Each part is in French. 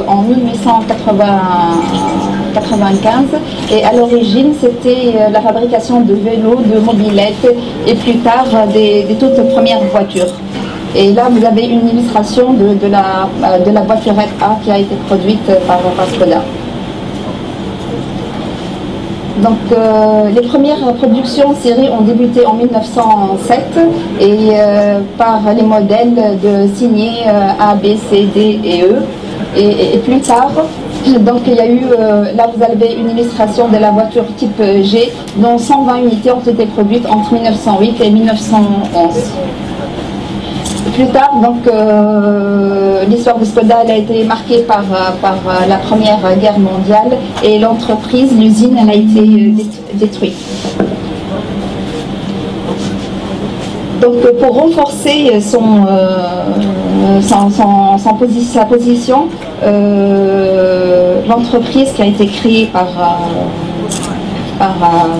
En 1895 et à l'origine c'était la fabrication de vélos, de mobylettes et plus tard des toutes premières voitures. Et là vous avez une illustration de la voiturette A qui a été produite par Skoda. Donc les premières productions en série ont débuté en 1907 et par les modèles signés A, B, C, D et E. Et plus tard, donc il y a eu, là vous avez une illustration de la voiture type G dont 120 unités ont été produites entre 1908 et 1911. Plus tard, donc l'histoire de Skoda elle a été marquée par la Première Guerre mondiale et l'entreprise, l'usine, elle a été détruite. Donc pour renforcer sa position, l'entreprise qui a été créée par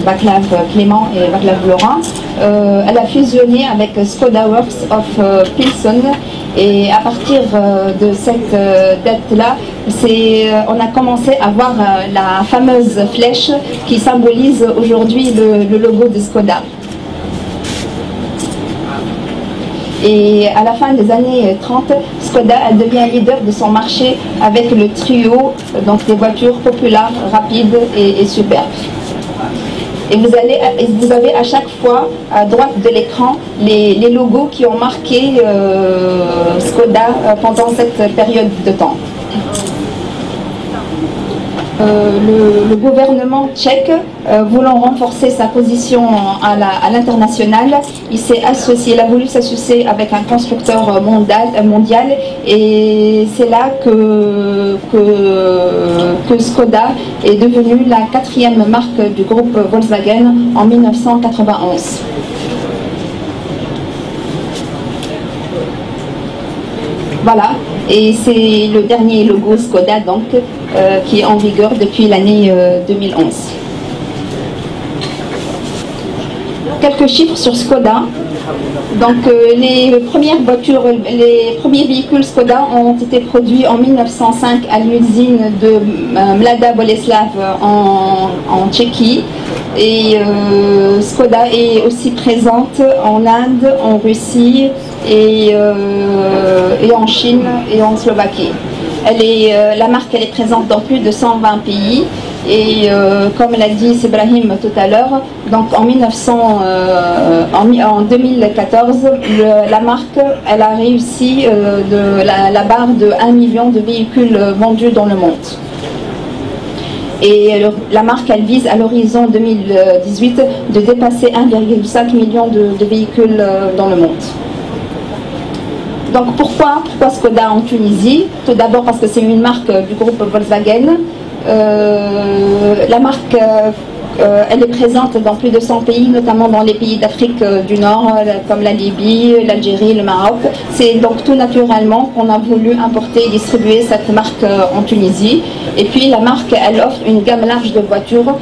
Václav Klement et Václav Laurent, elle a fusionné avec Skoda Works of Pilsen et à partir de cette date-là, on a commencé à voir la fameuse flèche qui symbolise aujourd'hui le logo de Skoda. Et à la fin des années 30, Skoda elle devient leader de son marché avec le trio donc des voitures populaires, rapides et superbes. Et vous avez à chaque fois à droite de l'écran les logos qui ont marqué Skoda pendant cette période de temps. Le gouvernement tchèque, voulant renforcer sa position à l'international, il a voulu s'associer avec un constructeur mondial et c'est là que Skoda est devenue la 4e marque du groupe Volkswagen en 1991. Voilà, et c'est le dernier logo Skoda donc, qui est en vigueur depuis l'année 2011. Quelques chiffres sur Skoda. Donc les premières voitures, les premiers véhicules Skoda ont été produits en 1905 à l'usine de Mladá Boleslav en Tchéquie. Et Skoda est aussi présente en Inde, en Russie et en Chine et en Slovaquie. La marque elle est présente dans plus de 120 pays et comme l'a dit Ibrahim tout à l'heure, donc en 2014, la marque elle a réussi la barre de 1 million de véhicules vendus dans le monde. Et la marque elle vise à l'horizon 2018 de dépasser 1,5 million de véhicules dans le monde. Donc pourquoi Skoda en Tunisie? Tout d'abord parce que c'est une marque du groupe Volkswagen. La marque elle est présente dans plus de 100 pays, notamment dans les pays d'Afrique du Nord, comme la Libye, l'Algérie, le Maroc. C'est donc tout naturellement qu'on a voulu importer et distribuer cette marque en Tunisie. Et puis la marque, elle offre une gamme large de voitures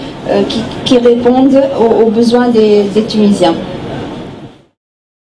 qui répondent aux besoins des Tunisiens.